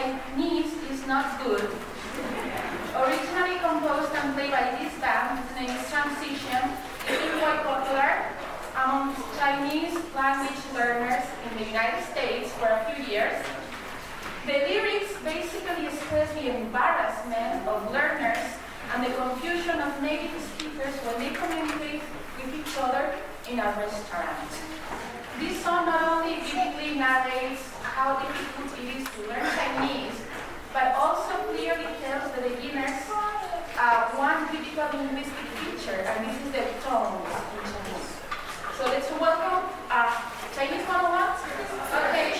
Chinese is not good. Originally composed and played by this band, the name is Transition, it is quite popular among Chinese language learners in the United States for a few years. The lyrics basically express the embarrassment of learners and the confusion of native speakers when they communicate with each other in a restaurant. This song not only vividly narrates how difficult it is to learn Chinese, but also clearly tells the beginners one critical linguistic feature, and this is the tones in Chinese. So let's welcome Chinese 101. Okay.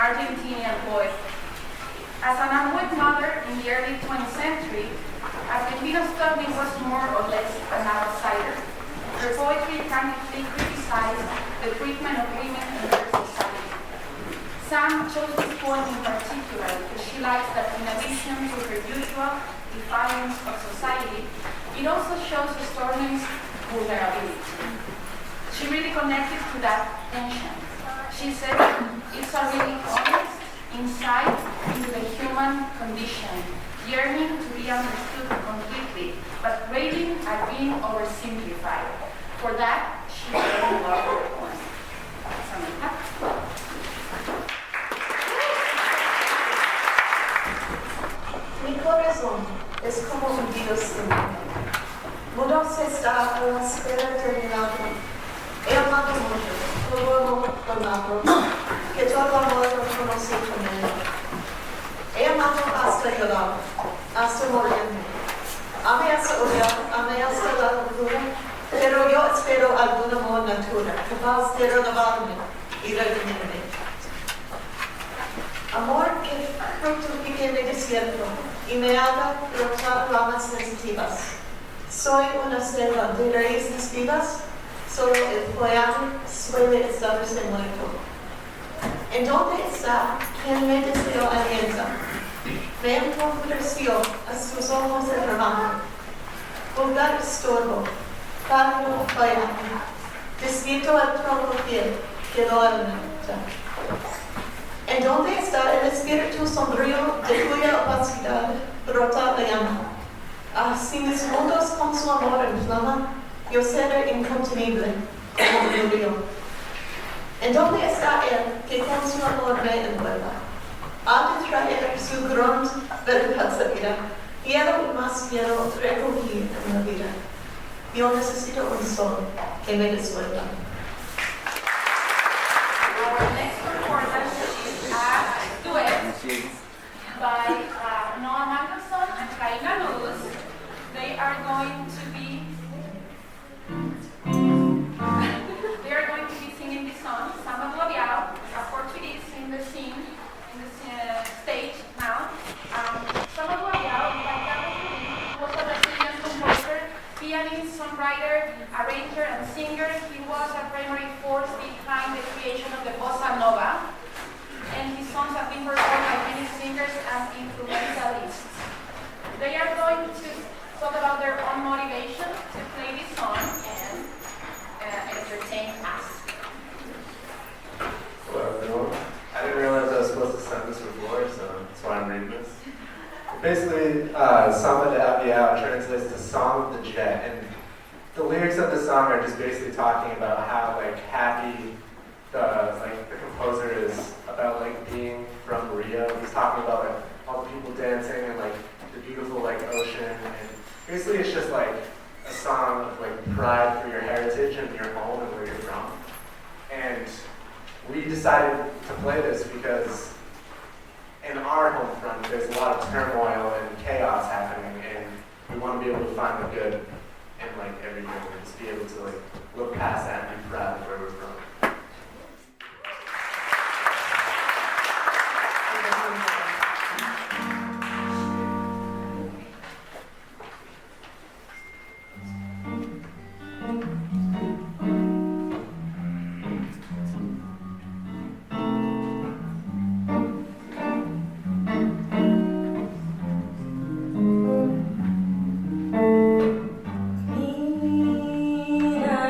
Argentinian poet. As an unwed mother in the early 20th century, Argentina Storni was more or less an outsider. Her poetry candidly criticized the treatment of women in their society. Sam chose this poem in particular because she likes that in addition to her usual defiance of society, it also shows Storni's vulnerability. She really connected to that tension. She said it's a really honest insight into the human condition, yearning to be understood completely, but railing at being oversimplified. For that, Mi corazón es como un Dios en mí. Mudo se está a la espera terminada. He amado mucho, todo lo amado, que todo amor lo conocí con él. He amado hasta llorar, hasta morirme. Amé hasta odiar, amé hasta la locura, pero yo espero algún amor natural, capaz de renovarme y redimirme. Amor que fructifique en el desierto y me haga brotar ramas sensitivas. Soy una selva de raíces vivas, solo el follaje suele estarse muerto. ¿En dónde está quien me deseó alianza? Me empobreció a sus ojos el rebaño. Vulgar estorbo, pálido follaje, desierto al tronco fiel, quedó alimenta. ¿En dónde está el espíritu sombrío de cuya opacidad brota la llama? Ah, si mis mundos con su amor inflaman, yo seré incontenible como un río. ¿En dónde está él que con su amor me envuelva? Ha de traer su gran verdadera. Quiero y más quiero recogir en la vida. Yo necesito un sol que me disuelva. Our next performance is a duet by Noah Mandelson and Karina Luz. They are going to be singing this song, Samba do Avial, a Portuguese in the scene, in the stage now. Samba do Avial by Dartmouth was a Brazilian composer, pianist, songwriter, arranger, and singer. He was a primary force behind the creation of the bossa nova, and his songs have been performed by many singers and influentialists. They are going to talk about their own motivation to play this song and entertain us. Hello everyone. I didn't realize I was supposed to send this before, so that's why I'm reading this. Basically, Samba de Avial translates to Song of the Jet, and the lyrics of the song are just basically talking about how happy the composer is about being from Rio. He's talking about all the people dancing and the beautiful ocean, and basically it's just a song of pride for your heritage and your home and where you're from. And we decided to play this because in our home front there's a lot of turmoil and chaos happening, and we want to be able to find the good in everything and just be able to look past that and be proud of where we're from. Minha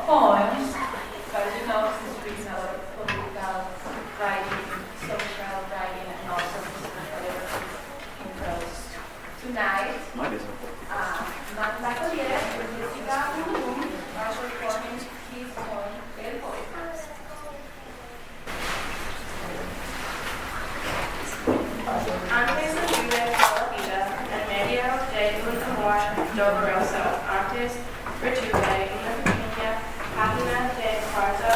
poems. So as you know, she's written a lot of political writing, social writing, and also whatever in prose. Tonight, Magda Collier and Jessica Unum are performing his poem, El Poeta. Antes vive toda la vida en medio de un amor doloroso. Antes retuve una pequeña página de cuarto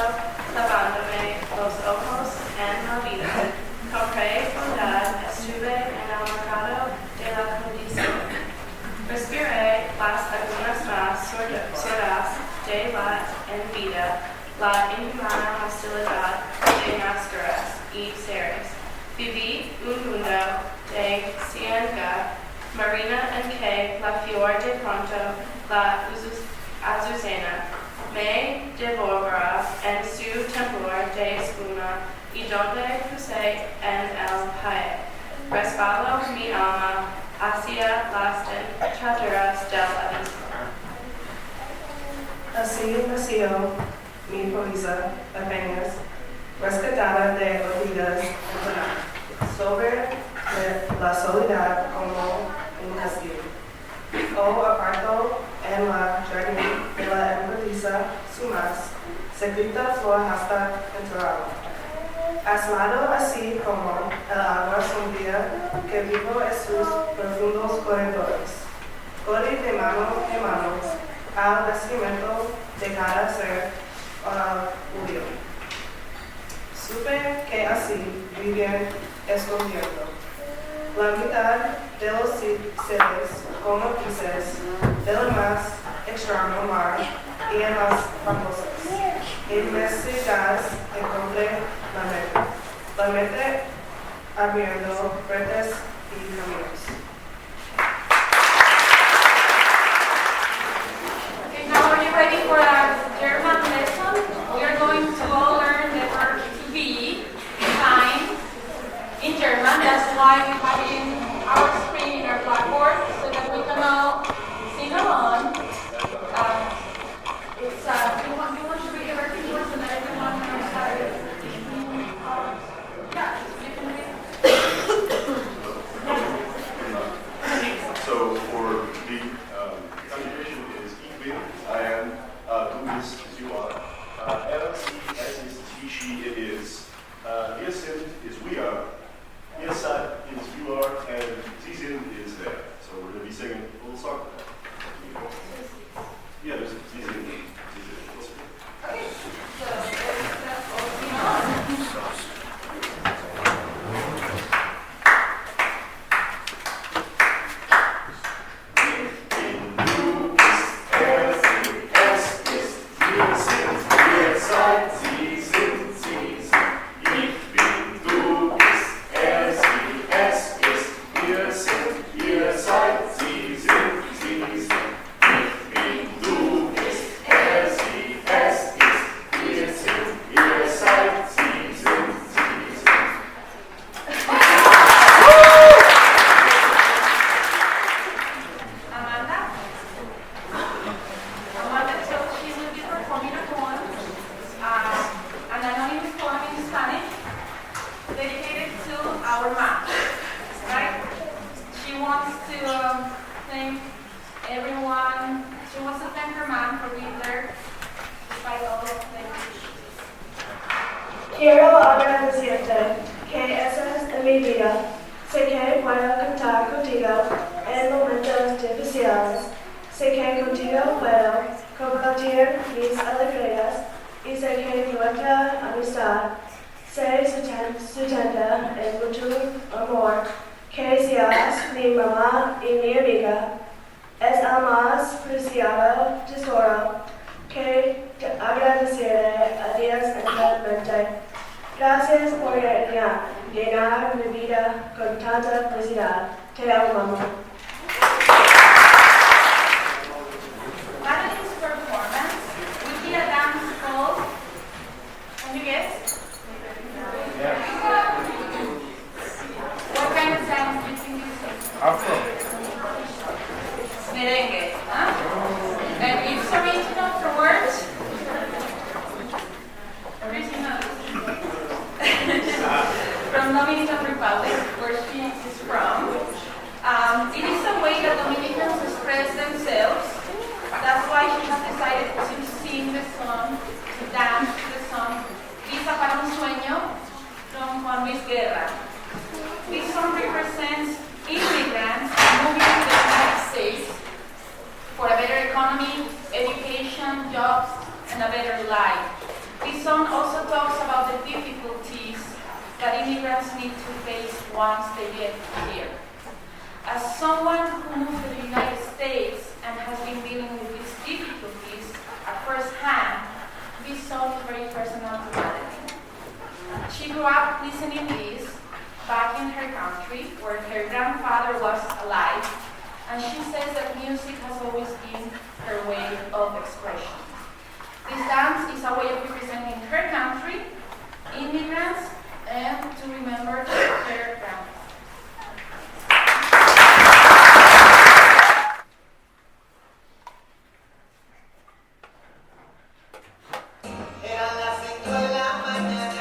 lavándome los ojos en la vida. Compré bondad, estuve en el mercado de la condición. Respiré las algunas más sordas de la envidia, la inhumana hostilidad de máscaras y seres. Viví un mundo de ciénaga marina en que la flor de pronto, la azucena, me devora en su temblor de espuma y donde puse en el país. Resbalo mi alma hacia las chateras del abismo. Así nació mi poesía apenas rescatada de olvidos sobre la soledad como un castigo. O apartó en la jardín de la empresa su más secreta flor hasta enterrado. Aislado así como el agua sombría que vivo en sus profundos corredores. Corre de mano en mano al nacimiento de cada ser judío. Supe que así vivían escondiendo la mitad de los seres, como dices, del más extraño mar y en las famosas inmensidades encontré la mente abriendo puertas y caminos. Okay, now are you ready for a German lesson? We are going to all learn the verb to be, kind, in German. That's why we have it in our screen, in our blackboard, so that we can all sing along. You want to read the verb to words and everyone knows how to yeah, you can read. So for the conjugation is ich bin, I am, du bist, you are, er, sie, es ist, he, she, it is, wir sind is we are, ihr seid is you are, and sie sind is there. So we're going to be singing a little song. Yeah, there's sie sind, let's see. Okay, so let's all sing along. Quiero agradecerte que estás en mi vida. Sé que puedo contar contigo en momentos difíciles. Sé que contigo puedo compartir mis alegrías y sé que nuestra amistad se sustenta en mutuo amor. Que seas mi mamá y mi amiga es el más preciado tesoro que agradeceré a Dios eternamente. Gracias por llenar mi vida con tanta felicidad. Te amo, mamá. Madeline's performance will be a dance called, can you guess? What kind of dance do you think this is? Afro. Merengue, huh? And it's original from words? better life. This song also talks about the difficulties that immigrants need to face once they get here. As someone who moved to the United States and has been dealing with these difficulties at first hand, this song is very personal to Madeline. She grew up listening to this back in her country where her grandfather was alive, and she says that music has always been her way of expression. This dance is a way of representing her country, immigrants, and to remember her grandfather. Eran las 7 de la mañana.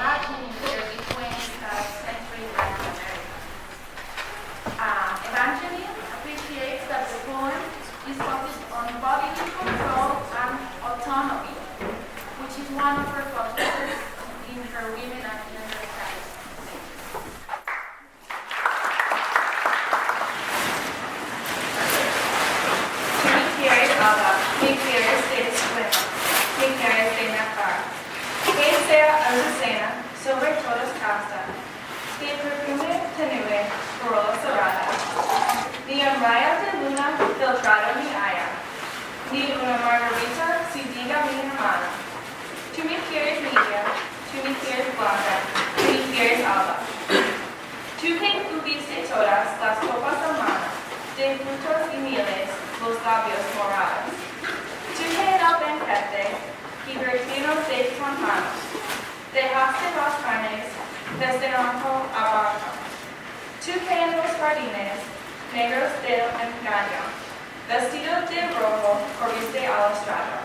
imagining the early 20th century Latin America. Evangeline appreciates that the poem is focused on bodily control and autonomy, which is one of her focuses in her women and gender studies. Mi quieres hablar, mi quieres descuento, mi quieres de nacar. Que sea azucena, sobre todos casta, de perfume tenue, corola cerrada. Ni un rayo de luna filtrado ni haya, ni una margarita si diga mi hermana. Tú me quieres limpia, tú me quieres blanca, tú me quieres alba. Tú que tuviste todas las copas de mano, de frutos y mieles, los labios morados. Tú que en el banquete, divertidos de campanos, dejaste las carnes desde abajo a abajo. Tú que en los jardines, negros del engaño, vestido de rojo, corriste al estrado.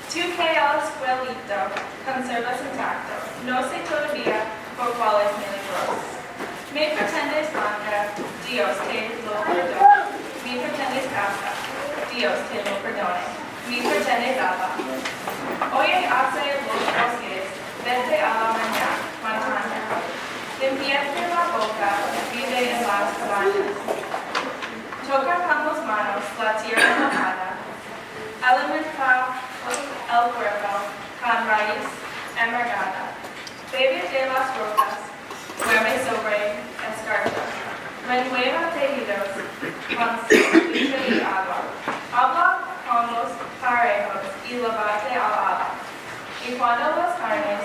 Tú que al escuelito conservas intacto, no sé todavía por cuáles milagros. Me pretendes blanca, Dios te lo perdone. Me pretendes casta, Dios te lo perdone. Me pretendes alba. Oye hace los bosques, vete a la montaña. Limpiarte la boca, vive en las cabañas. Toca con las manos la tierra mojada. Alimenta el cuerpo con raíz amargada. Bebe de las rocas, duerme sobre escarcha. Renueva tejidos con leche y agua. Habla con los parejos y lávate al agua. Y cuando las carnes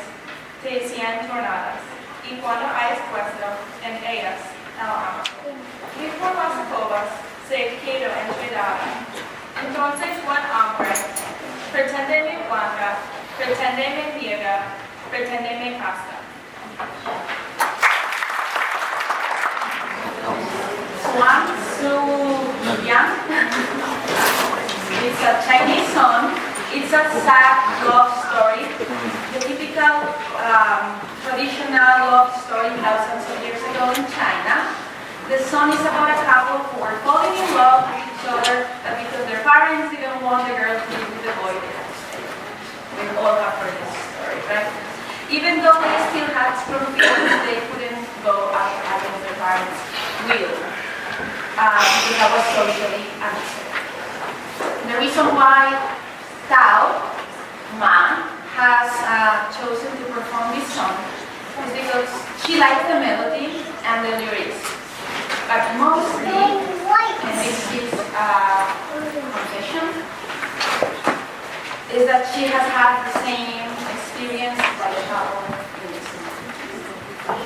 te sean tornadas, y cuando hayas puesto en ellas el amo, y por las alcobas se quedó enredada. Entonces buen hombre, preténdeme blanca, preténdeme ciega, preténdeme casta. Huang Su Yang. It's a Chinese song. It's a sad love story. The typical traditional love story thousands of years ago in China. The song is about a couple who are falling in love with each other because their parents didn't want the girl to be with the boy. We all have heard this story, right? Even though they still had strong feelings, they couldn't go out against their parents' will. Because that was socially unacceptable. The reason why Tao Ma has chosen to perform this song is because she likes the melody and the lyrics. But mostly, and this is confession, is that she has had the same experience like Tao in this song.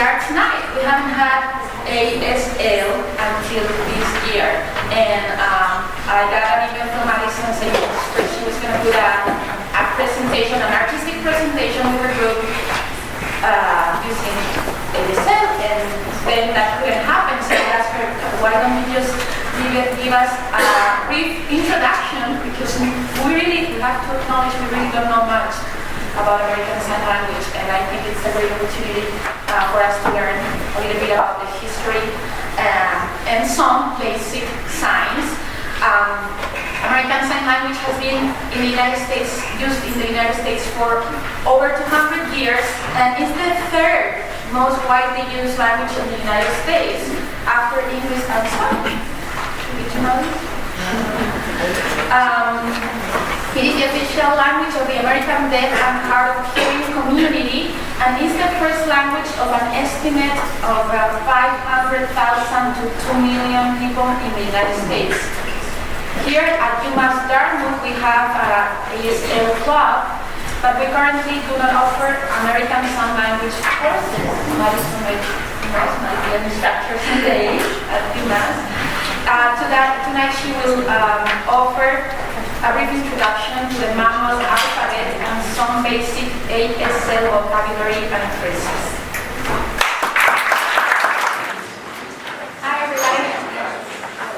start tonight. We haven't had ASL until this year. And I got an email from Alison saying she was going to do a presentation, an artistic presentation with her group using ASL, and then that couldn't happen. So I asked her, why don't you just give us a brief introduction, because we have to acknowledge we really don't know much about American Sign Language, and I think it's a great opportunity for us to learn a little bit about the history and some basic signs. American Sign Language has been in the United States, used in the United States for over 200 years, and is the third most widely used language in the United States after English and Spanish. Did you know this? It is the official language of the American Deaf and Hard of Hearing community, and is the first language of an estimate of 500,000 to 2 million people in the United States. Here at UMass Dartmouth, we have a ASL club, but we currently do not offer American Sign Language courses. Madison might be an instructor today at UMass. Tonight she will offer a brief introduction to the manual alphabet and some basic ASL vocabulary and phrases. Hi everybody.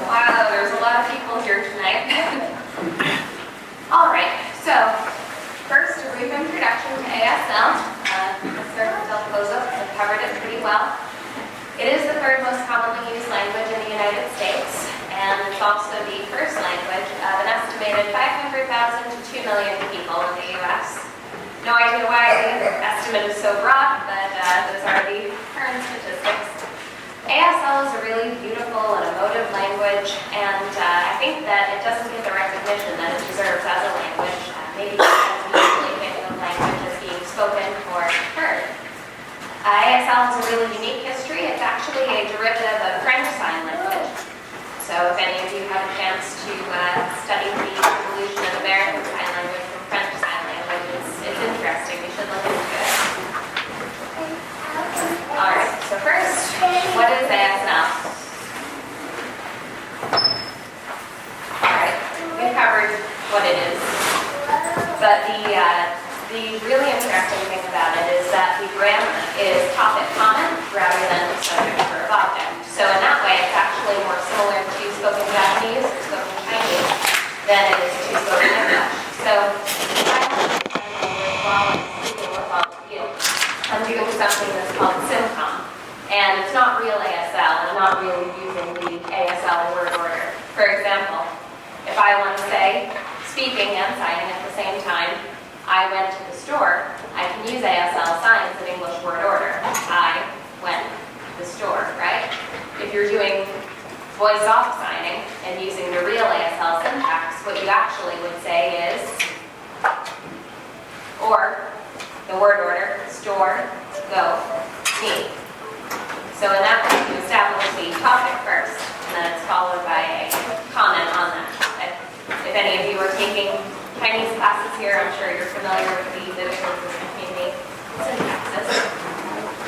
Wow, there's a lot of people here tonight. All right, so first a brief introduction to ASL. Mr. Delpozo has covered it pretty well. It is the third most commonly used language in the United States, and it's also the first language of an estimated 500,000 to 2 million people in the U.S. No idea why the estimate is so broad, but those are the current statistics. ASL is a really beautiful and emotive language, and I think that it doesn't get the recognition that it deserves as a language, maybe because we usually think of language as being spoken or heard. ASL has a really unique history. It's actually a derivative of French Sign Language. So if any of you have a chance to study the evolution of American Sign Language from French Sign Language, it's interesting. You should look into it. All right, so first, what is ASL? All right, we've covered what it is. But the really interesting thing about it is that the grammar is topic comment rather than subject verb object. So in that way, it's actually more similar to spoken Japanese or spoken Chinese than it is to spoken English. So I'm doing something that's called SimCom, and it's not real ASL. I'm not really using the ASL word order. For example, if I want to say speaking and signing at the same time, I went to the store, I can use ASL signs in English word order. I went to the store, right? If you're doing voice-off signing and using the real ASL syntax, what you actually would say is, or the word order, store, go, me. So in that way, you establish the topic first, and then it's followed by a comment on that topic. If any of you are taking Chinese classes here, I'm sure you're familiar with the differences between the syntaxes.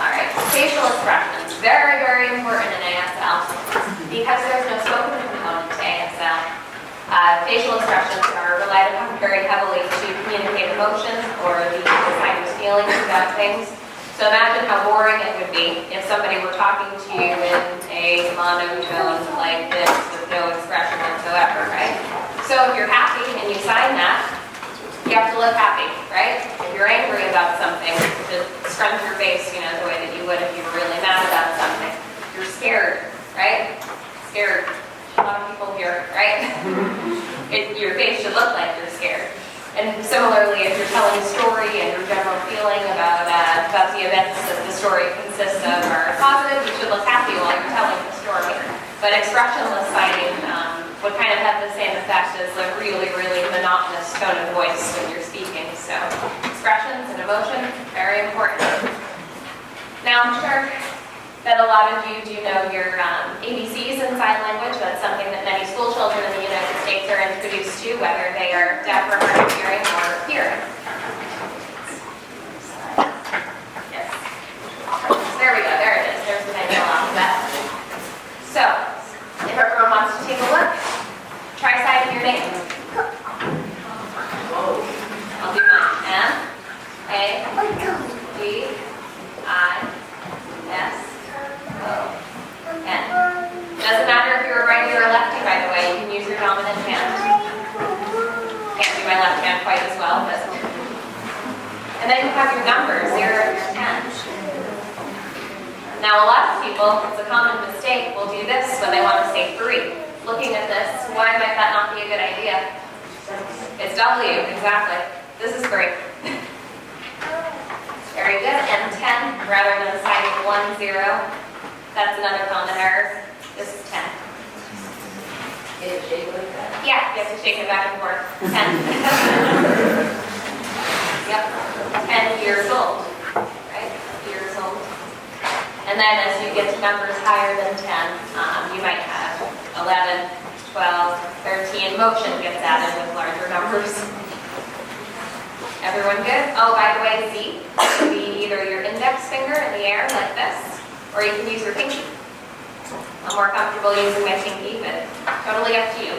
All right, facial expressions, very, very important in ASL. Because there's no spoken component to ASL, facial expressions are relied upon very heavily to communicate emotions or the designer's feelings about things. So imagine how boring it would be if somebody were talking to you in a monotone like this with no expression whatsoever, right? So if you're happy and you sign that, you have to look happy, right? If you're angry about something, just scrunch your face, the way that you would if you were really mad about something. You're scared, right? Scared. A lot of people here, right? Your face should look like you're scared. And similarly, if you're telling a story and your general feeling about the events that the story consists of are positive, you should look happy while you're telling the story. But expressionless signing would kind of have the same effect as a really, really monotonous tone of voice when you're speaking. So expressions and emotion, very important. Now I'm sure that a lot of you do know your ABCs in sign language. That's something that many school children in the United States are introduced to, whether they are deaf or hard of hearing or hearing. Yes. There we go, there it have your numbers, 0 and your 10. Now a lot of people, it's a common mistake, will do this when they want to say 3. Looking at this, why might that not be a good idea? It's W, exactly. This is great. Very good. And 10, rather than citing 1, 0, that's another common error. This is 10. Get it shake like that? Yeah, you have to shake it back and forth. 10. Yep. 10 years old. Right? Years old. And then as you get to numbers higher than 10, you might have 11, 12, 13. Motion gets added with larger numbers. Everyone good? Oh, by the way, Z can be either your index finger in the air like this, or you can use your pinky. I'm more comfortable using my pinky, but totally up to you.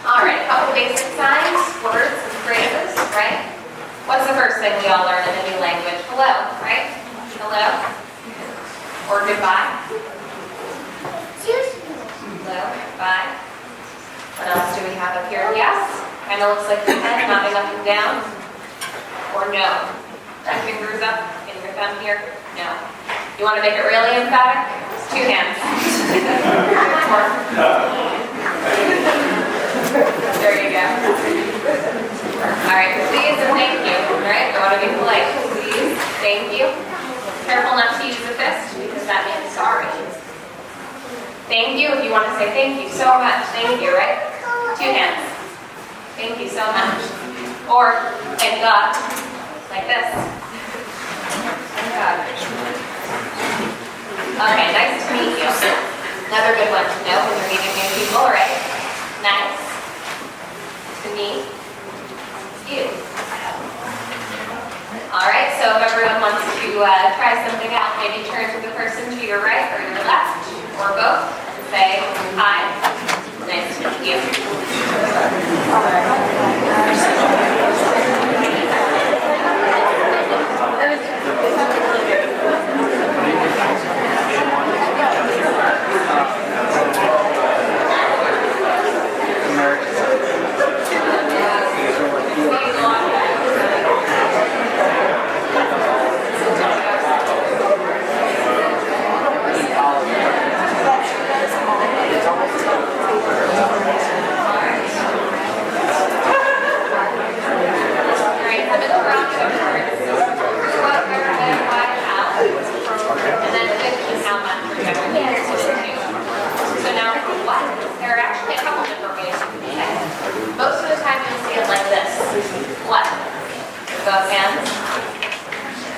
All right, a couple basic signs, words, and phrases, right? What's the first thing we all learn in a new language? Hello, right? Hello. Or goodbye. Hello, bye. What else do we have up here? Yes. Kind of looks like your head nodding up and down. Or no. 2 fingers up and your thumb here. No. You want to make it really emphatic? 2 hands. There you go. All right, please and thank you. All right, I want to be polite. Please, thank you. Careful not to use the fist because that means sorry. Thank you if you want to say thank you so much. Thank you, right? 2 hands. Thank you so much. Or thank God, like this. Thank God. Okay, nice to meet you. Another good one to know when you're meeting new people, right? Nice to meet you. All right, so if everyone wants to try something out, maybe turn to the person to your right or your left, or both, and say, hi, nice to meet you.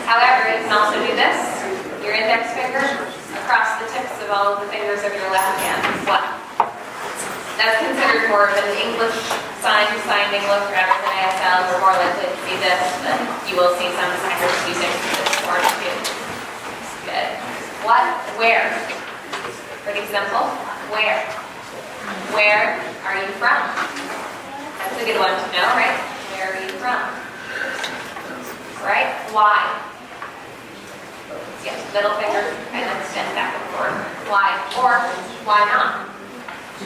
However, you can also do this, your index finger across the tips of all of the fingers of your left hand. What? That's considered more of an English signing look rather than ASL. We're more likely to see this, but you will see some signers using this form too. Good. What? Where? Pretty simple. Where? Where are you from? That's a good one to know, right? Where are you from? Right? Why? Yes, middle finger kind of extend back and forth. Why? Or why not?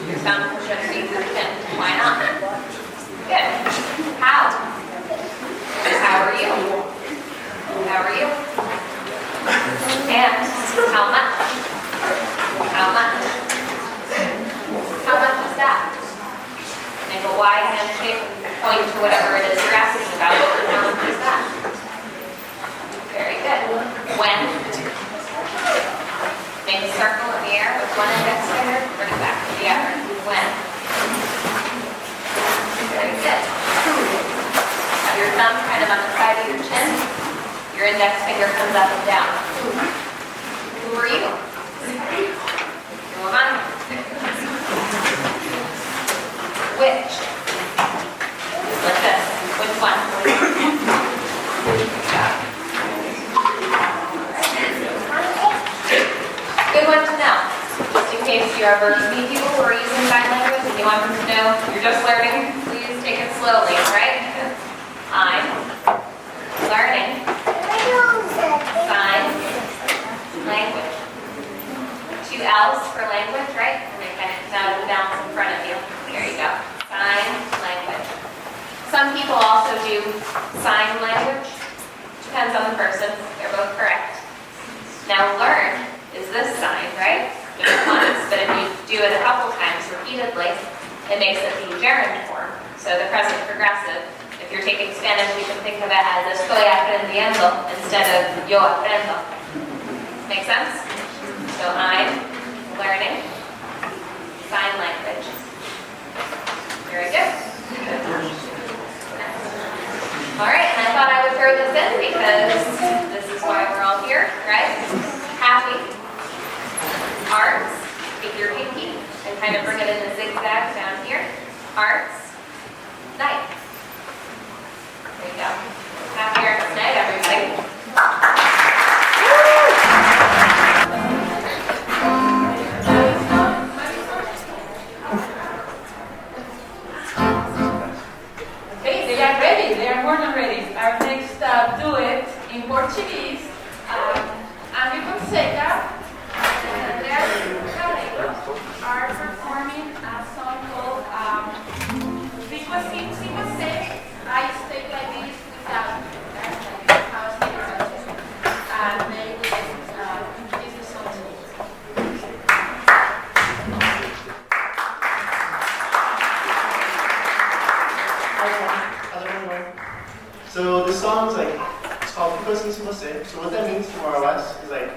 Your thumb should be thin. Why not? Good. How? How are you? How are you? And how much? How much? How much is that? Make a wide handshake and point to whatever it is you're asking about. How much is that? Very good. When? Make a circle in the air with one index finger, bring it back to the other. When? Very good. Have your thumb kind of on the side of your chin. Your index finger comes up and down. Who are you? Who am I? Which? Like this. Which one? Good one to know. Just in case you ever meet people who are using sign language and you want them to know you're just learning, please take it slowly, right? I'm learning sign language. 2 L's for language, right? And they kind of come out and bounce in front of you. There you go. Sign language. Some people also it makes it the gerund form. So the present progressive. If you're taking Spanish, you can think of it as estoy aprendiendo instead of yo aprendo. Make sense? So I'm learning sign language. Very good. All right, and I thought I would throw this in because this is why we're all here, right? Happy, arts, take your pinky and kind of bring it in the zigzag down here. Arts, night. There you go. Happy Arts Night, everybody. Okay, they are ready. They are more than ready. Our next duet in Portuguese. Andy Fonseca and Andrea Cabreiro are performing a song called Fico Assim Sem Você. I stay like this without how I stay without you. And they will introduce the song to you. So this song's like, it's called Fico Assim Sem Você. So what that means more or less is like,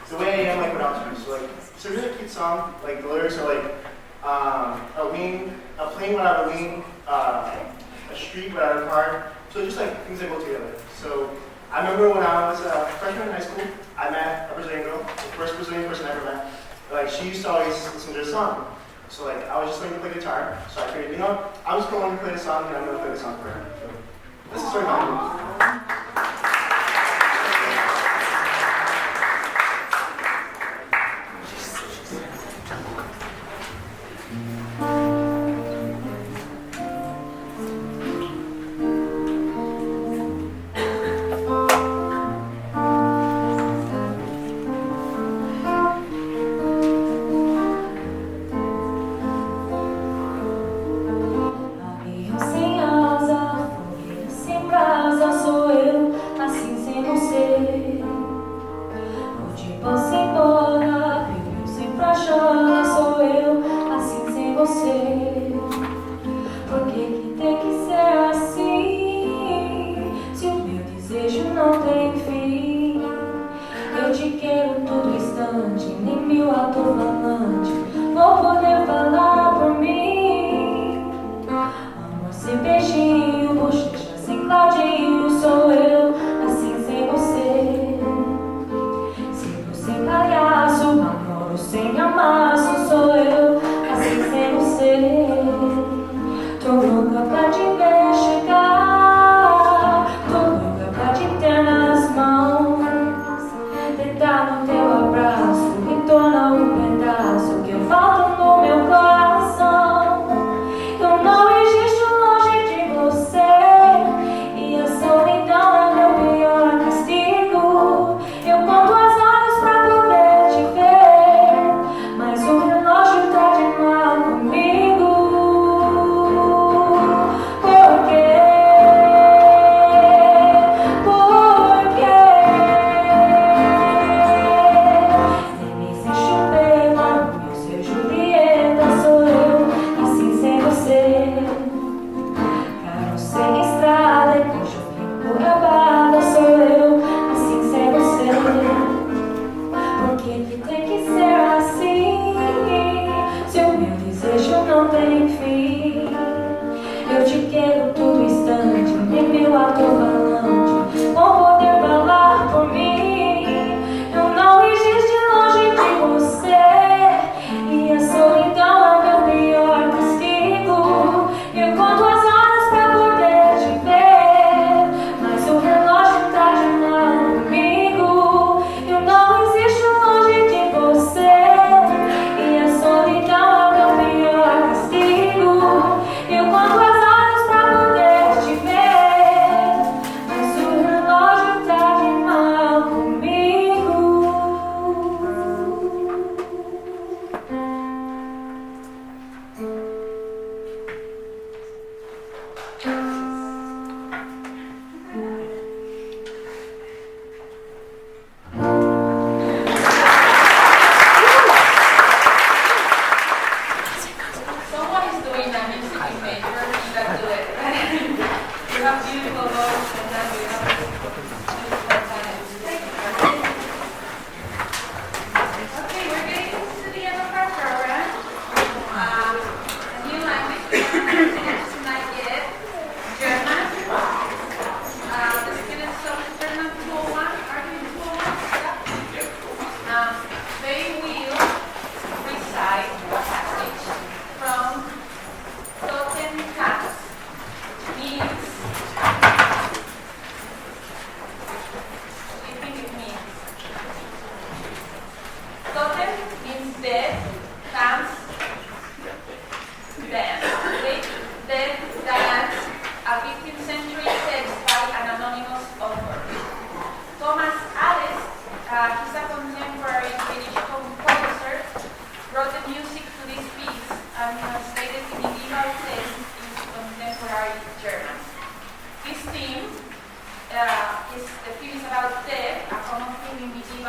the way I am like without you. So like, it's a really cute song. Like the lyrics are like, a plane without a wing, a street without a car. So just like things that go together. So I remember when I was a freshman in high school, I met a Brazilian girl, the first Brazilian person I ever met. Like she used to always listen to the song. So like I was just learning to play guitar. So I figured, you know, I'm just going to play the song and I'm going to play the song for her. So this is sort of my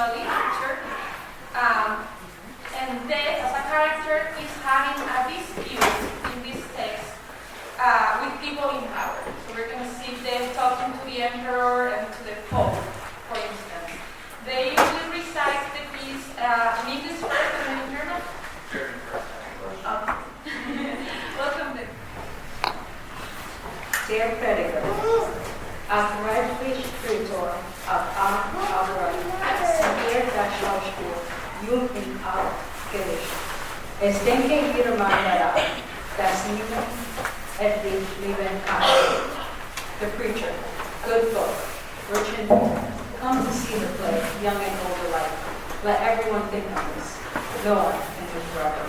Lolly, teacher. And Death, as a character, is having a dispute in this text with people in power. So we're going to see Death talking to the emperor and to the pope, for instance. They will recite the piece in English first and then in German. German first. Welcome, Death. Dear Prediger, als Reich Scriptor auf aber sehr das Schauspiel jung in alt gericht. Es denke jedermann daran, dass niemand etwas leben kann. The preacher, good folk, rich and poor, come to see the play, young and old alike. Let everyone think of this. No one can live forever.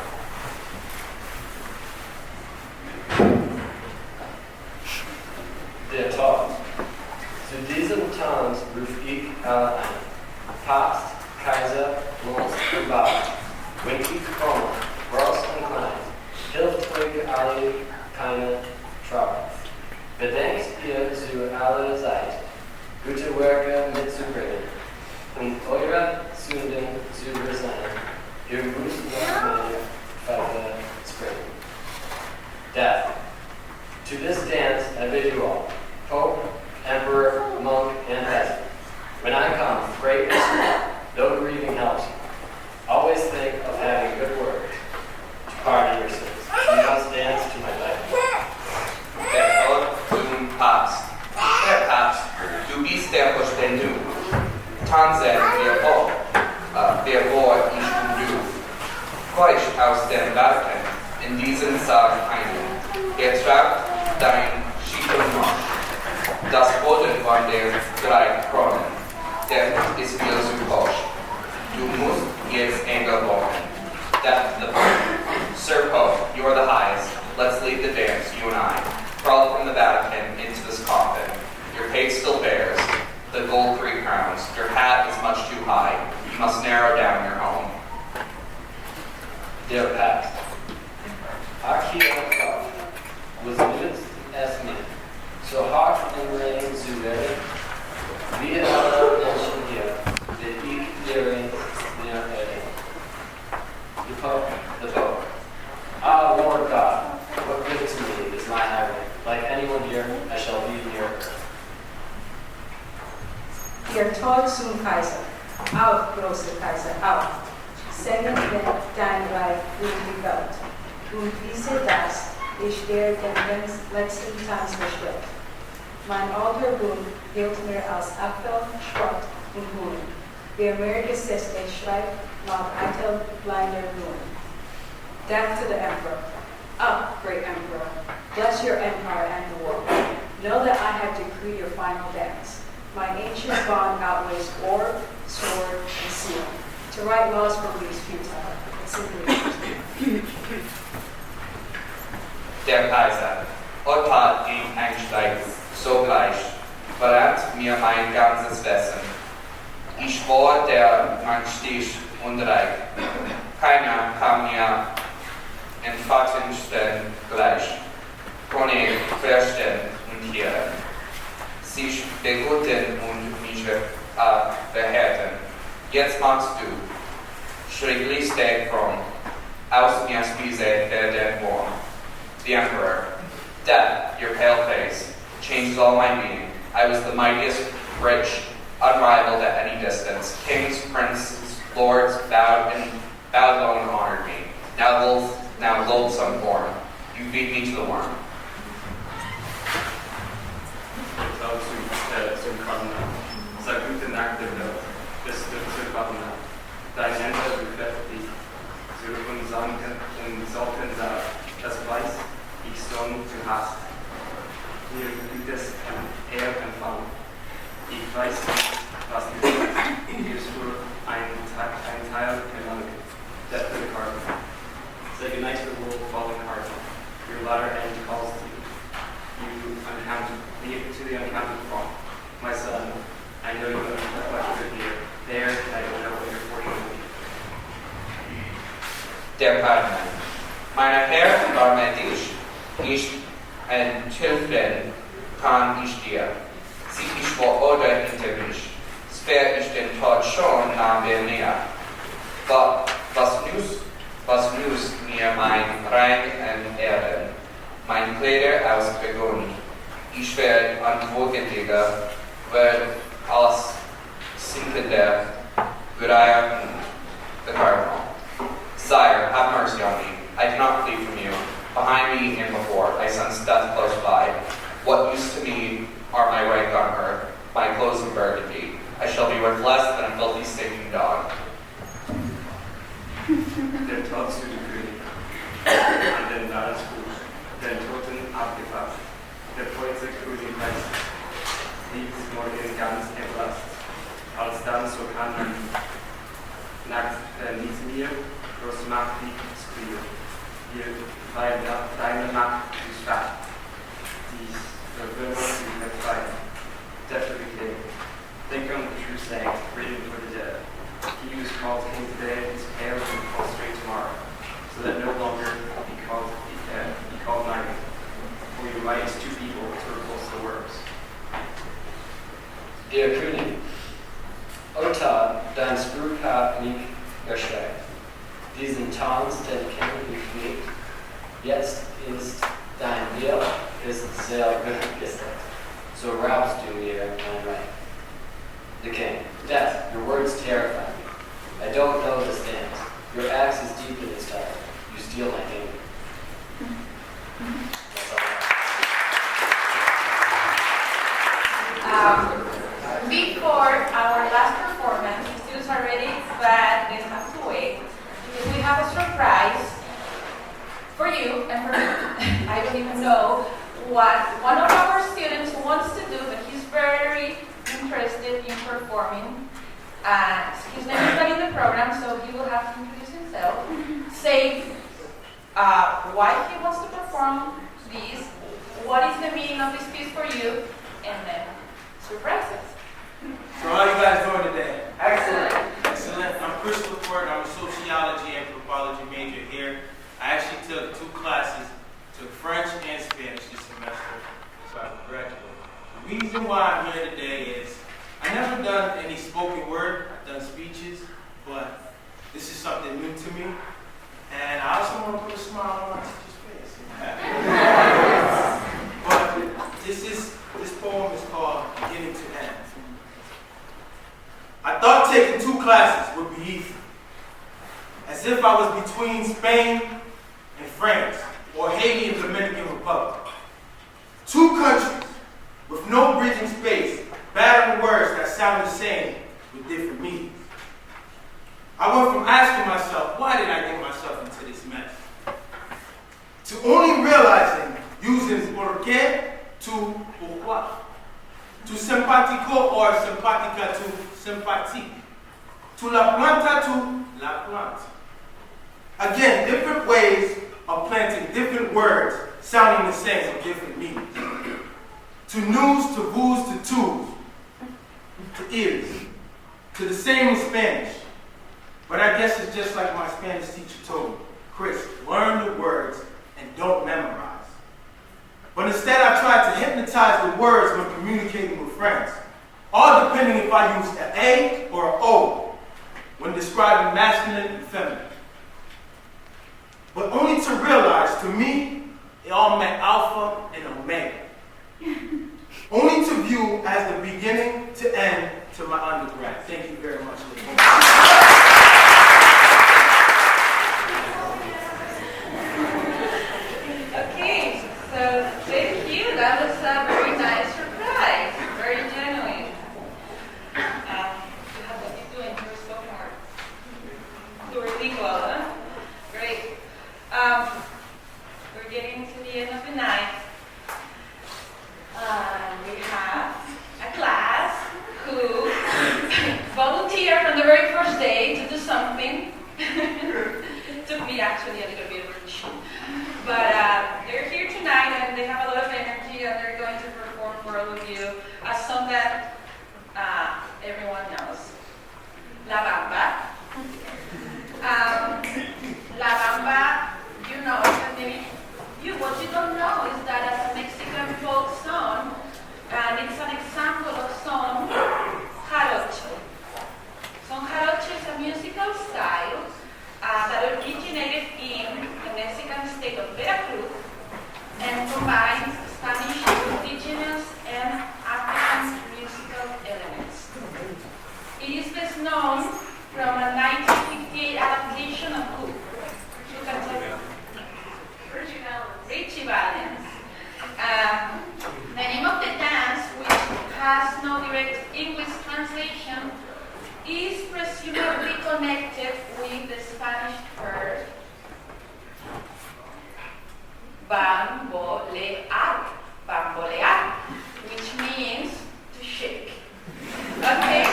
Der Tod. Zu diesem Tanz ruf ich alle ein. Papst, Kaiser, Mond und Bauer. Wenn ich komme, groß und klein, hilft euch alle keine Trauer. Bedenkt ihr zu aller Zeit, gute Werke mitzubringen und eure Sünden zu versöhnen. Ihr müsst nach meiner Pfeife springen. Death. To this dance I bid you all, Pope, Emperor, monk, and peasant. When I come, great and small, no grieving helps you. Always think of having good words to pardon your sins. You must dance to my life. Der Tod zum Papst. Der Papst, du bist der Verständige. Tanzen wir auch, wer vor ich und du. Fleisch aus dem Vatikan, in diesem Sarg ein. Er tragt dein Schiefermarsch. Das Boden von der 3 Kronen. Der ist mir zu posch. Du musst jetzt Engel walken. That's the point. Sir Pope, you're the highest. Let's lead the dance, you and I. Crawl from the Vatican into this coffin. Your pate still bears the gold 3 crowns. Your hat is much too high. You must narrow down your home. Der Papst. Archäolog was nützt es mir, so hart im Ring zu werden, wie alle Menschen hier, die ich darin mir erlebe. The Pope. Ah, Lord God, what good to me is my heaven. Like anyone here, I shall be near her. Ihr Tod zum Kaiser, auf, großer Kaiser, auf. Sende dein Reich durch die Welt. Und wisse das, ich der den letzten Tanz bestritt. Mein alter Bund gilt mir als Apfel, Schrott und Hohn. Wer mehr gesetzt, schreibt, mag eitel blinder Ruhm. Death to the Emperor. Up, great Emperor. Bless your empire and the world. Know that I have decreed your final dance. My ancient bond outweighs orb, sword, and seal. To write laws for me is futile. It's simply Der Kaiser. Ottmar ging einsteigen, sogleich, verrannt mir mein ganzes Wesen. Ich schwor der mein Stich unreich. Keiner kam mir empfatensten gleich. Konnte verstehen und hören. Sich beguten und mich verhärten. Jetzt machst du, schrecklich der Kron, aus mir Spieße der Wurm. The Emperor. Death, your pale face, changes all my being. I was the mightiest, rich, unrivaled at any distance. Kings, princes, lords bowed low and honored me. Now loathsome form, you beat me to the worm. Zum Kardinal. Sag gute Nacht der Welt, bis du Kardinal. Dein Ende bekräftigt dich, zu sollten sagen, das weiß ich schon du hast. Mir gutes Ehr empfangen. Ich weiß nicht, was du sagst. Mir ist nur ein Teil gelangt. Death to the Cardinal. Say goodnight to the world, fallen Cardinal. Your latter end calls to you. To the uncounted throng. My son, I know you have much good here. There, I don't know what your fortune will be. Der Kardinal. Meine Herren war mir dich, nicht enthüllen kann ich dir. Sieh ich vor oder hinter mich. schwer ich den Tod schon nahm mir näher. Was nützt mir mein Rang in Erden, mein Kleider aus Burgund? Ich werde anwohngetiger, wird als sinkender Uriah the cardinal. Sire, have mercy on me. I do not flee from you. Behind me and before, I sense death close by. What used to me are my rank on earth, my clothes in burgundy. I shall be worth less than a filthy stinking dog. Der Tod zu den König, an den Landesbuch, den Toten abgefasst, der Kreuze König heißt, liegt morgen ganz erblasst. Alsdann so kann man nach mir groß Macht liegt skriven, weil deine Macht ist stark, die Verwirrung zu befreien. Definitely, think on the true sayings written for the dead. He who is called king today is pale and prostrate tomorrow, so that no longer be called mighty. For your might is too feeble to repulse the words. Der König, Ota, dein Sprühkap liegt erschreckt. Diesen Tanz, den kenne ich nicht. Jetzt ist dein Will, ist sehr gesteckt. So roused du mir mein Reich. The king, death, your words terrify me. I don't know the stand. Your axe is deep in its heart. You steal my kingdom. That's all I have. Before our last performance, the students are ready, but they have to wait because we have a surprise for you and for me. I don't even know what one of our students wants to do, but he's very interested in performing. His name is not in the program, so he will have to introduce himself, say why he wants to perform this, what is the meaning of this piece for you, and then surprises. So how you guys doing today? Excellent. Excellent. I'm Christopher. I'm a sociology and anthropology major here. I actually took 2 classes, took French and Spanish this semester, so I graduated. The reason why I'm here today is I never done any spoken word. I've done speeches, but this is something new to me, and I also want to put a smile on my teacher's face. But this poem is called Beginning to End. I thought taking 2 classes would be easy, as if I was between Spain and France, or Haiti and Dominican Republic. 2 countries with no bridging space, battling words that sound the same with different meanings. I went from asking myself, why did I get myself into this mess, to only realizing using por qué to pourquoi, to simpatico or simpatica to sympathique, to la planta to la plante. Again, different ways of planting different words sounding the same with different meanings. To news, to booze, to twos, to ears, to the same in Spanish. But I guess it's just like my Spanish teacher told me, Chris, learn the words and don't memorize. But instead I tried to hypnotize the words when communicating with friends, all depending if I used an A or an O when describing masculine and feminine. But only to realize, to me, it all meant alpha and omega. Only to view as the beginning to end to my undergrad. Thank you very much. Okay, so thank you. That was a very nice surprise, very genuine. What are you doing? You're so hard. You were equal, huh? Great. We're getting to the end of the night. We have a class who volunteered on the very first day to do something. Took me actually a little bit of reach. But they're here tonight and they have a lot of energy and they're going to perform for all of you a song that everyone knows. La Bamba. La Bamba, you know, but maybe what you don't know is that as a Mexican folk song, and it's an example of song jarocho. from a 1958 adaptation of who? You can tell me. Richie Valens. The name of the dance, which has no direct English translation, is presumably connected with the Spanish verb bambolear, which means to shake. Okay,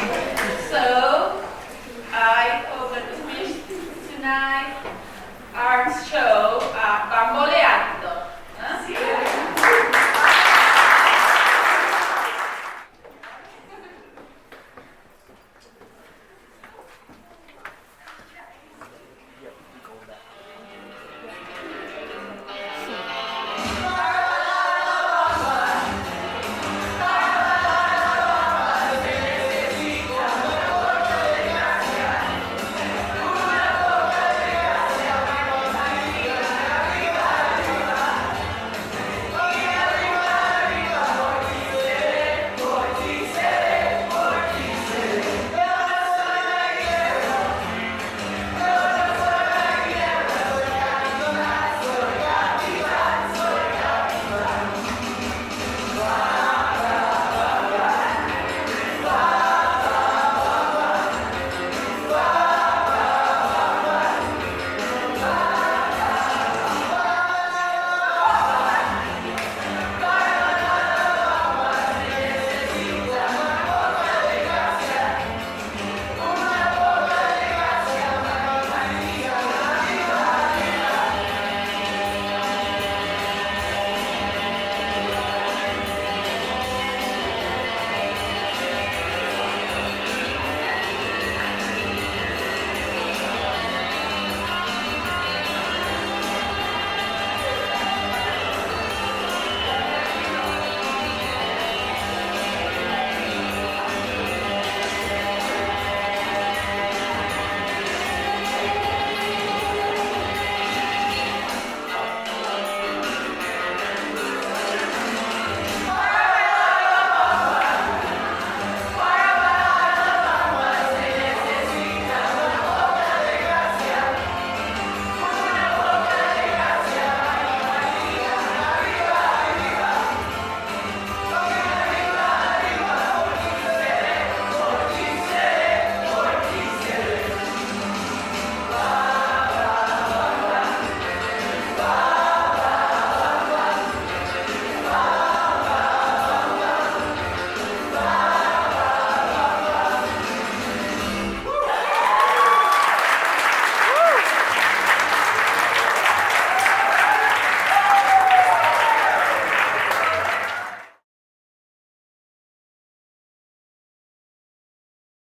so I hope that we finished tonight our show. Bambolear